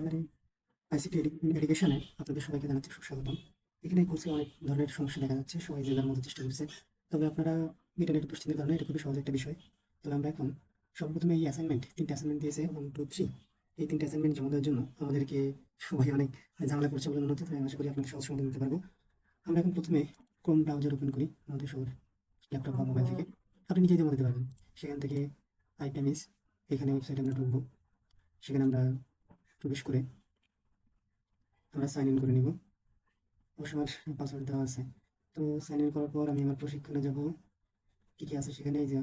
Primary ICT এডুকেশনে আপনাদের সবাইকে জানাচ্ছি সুস্বাগতম। এখানে এই কোর্সে অনেক ধরনের সমস্যা দেখা যাচ্ছে, সবাই যে যার মতো চেষ্টা করছে। তবে আপনারা ইন্টারনেট উপস্থিতির কারণে এটা খুবই সহজ একটা বিষয়। তবে আমরা এখন সর্বপ্রথমে এই অ্যাসাইনমেন্ট, তিনটা অ্যাসাইনমেন্ট দিয়েছে 1, 2, 3। এই তিনটা অ্যাসাইনমেন্ট জমা দেওয়ার জন্য আমাদেরকে সবাই অনেক ঝামেলা করছে বলে মনে হচ্ছে, তাই আমি আশা করি আপনাদের সহজ সমাধান দিতে পারবো। আমরা এখন প্রথমে ক্রোম ব্রাউজার ওপেন করি আমাদের সবার ল্যাপটপ বা মোবাইল থেকে। আপনি নিজেই জমা দিতে পারবেন। সেখান থেকে আইপিএমএস, এখানে ওয়েবসাইটে আমরা ঢুকবো। সেখানে আমরা প্রবেশ করে আমরা সাইন ইন করে নিব। অবশ্য আমার পাসওয়ার্ড দেওয়া আছে। তো সাইন ইন করার পর আমি আমার প্রশিক্ষণে যাব। কী কী আছে সেখানে, এই যে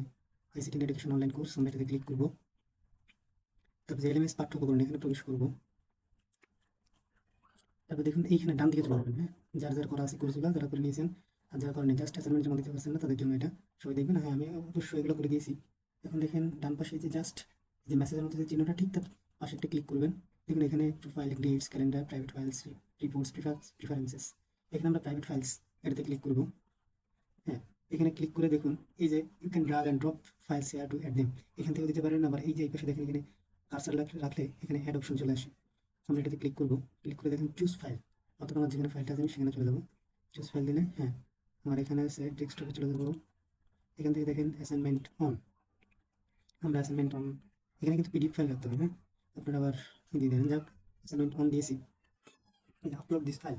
আইসিটি এডুকেশন অনলাইন কোর্স, আমরা এটাতে ক্লিক করবো। তারপর যে এলএমএস পাঠ্য উপকরণ, এখানে প্রবেশ করবো। তারপর দেখুন এইখানে ডান দিকে চলে যাবেন। হ্যাঁ, যার যার করা আছে কোর্সগুলো যারা করে নিয়েছেন, আর যারা করেন জাস্ট অ্যাসাইনমেন্ট জমা দিতে পারছেন না তাদের জন্য এটা। সবাই দেখবেন, হ্যাঁ আমি অবশ্যই এগুলো করে দিয়েছি। এখন দেখেন ডান পাশে যে জাস্ট যে মেসেজের মধ্যে যে চিহ্নটা, ঠিক তার পাশে একটা ক্লিক করবেন। দেখুন এখানে profile, greets, calendar, private files, reports, preferences. এখানে আমরা প্রাইভেট ফাইলস এটাতে ক্লিক করবো। হ্যাঁ, এখানে ক্লিক করে দেখুন এই যে you can drag and drop files here to add them. এখান থেকেও দিতে পারেন। আবার এই যে এই পাশে দেখেন এখানে কার্সার রাখলে এখানে অ্যাড অপশন চলে আসে। আমরা এটাতে ক্লিক করবো। ক্লিক করে দেখেন চুজ ফাইল, অর্থাৎ আমার যেখানে ফাইলটা আছে আমি সেখানে চলে যাবো। চুজ ফাইল দিলে হ্যাঁ আমার এখানে আছে ডেস্কটপে চলে যাবো। এখান থেকে দেখেন অ্যাসাইনমেন্ট অন, আমরা অ্যাসাইনমেন্ট অন, এখানে কিন্তু পিডিএফ ফাইল রাখতে হবে। হ্যাঁ, আপনারা আবার দিয়ে দেবেন। যাক, অ্যাসাইনমেন্ট অন দিয়েছি, আপলোড দিস ফাইল।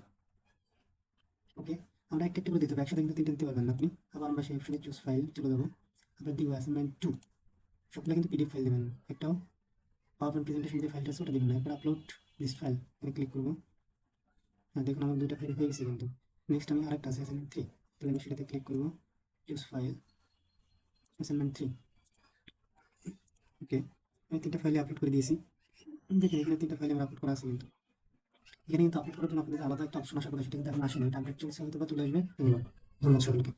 ওকে, আমরা একটা একটা করে দিতে হবে, একসাথে কিন্তু তিনটা দিতে পারবেন না আপনি। আবার আমরা সেই অপশনে চুজ ফাইল চলে যাবো। আমরা দিব অ্যাসাইনমেন্ট 2। সবগুলো কিন্তু পিডিএফ ফাইল দেবেন, একটাও পাওয়ার পয়েন্ট প্রেজেন্টেশন যে ফাইলটা আছে ওটা দেবেন না। এরপর আপলোড দিস ফাইল এখানে ক্লিক করবো। হ্যাঁ, দেখুন আমার দুইটা ফাইল হয়ে গেছে কিন্তু। নেক্সট আমি আরেকটা আছে অ্যাসাইনমেন্ট 3, তাহলে আমি সেটাতে ক্লিক করবো। Choose file, assignment 3। ওকে, আমি তিনটা ফাইলে আপলোড করে দিয়েছি। দেখেন এখানে তিনটা ফাইলে আমার আপলোড করা আছে কিন্তু। এখানে কিন্তু আপলোড করার জন্য আপনাদের আলাদা একটা অপশন আশা করি, সেটা কিন্তু এখন আসেনি। এটা আপডেট চলছে, হয়তো বা চলে আসবে। ধন্যবাদ। ধন্যবাদ সকলকে।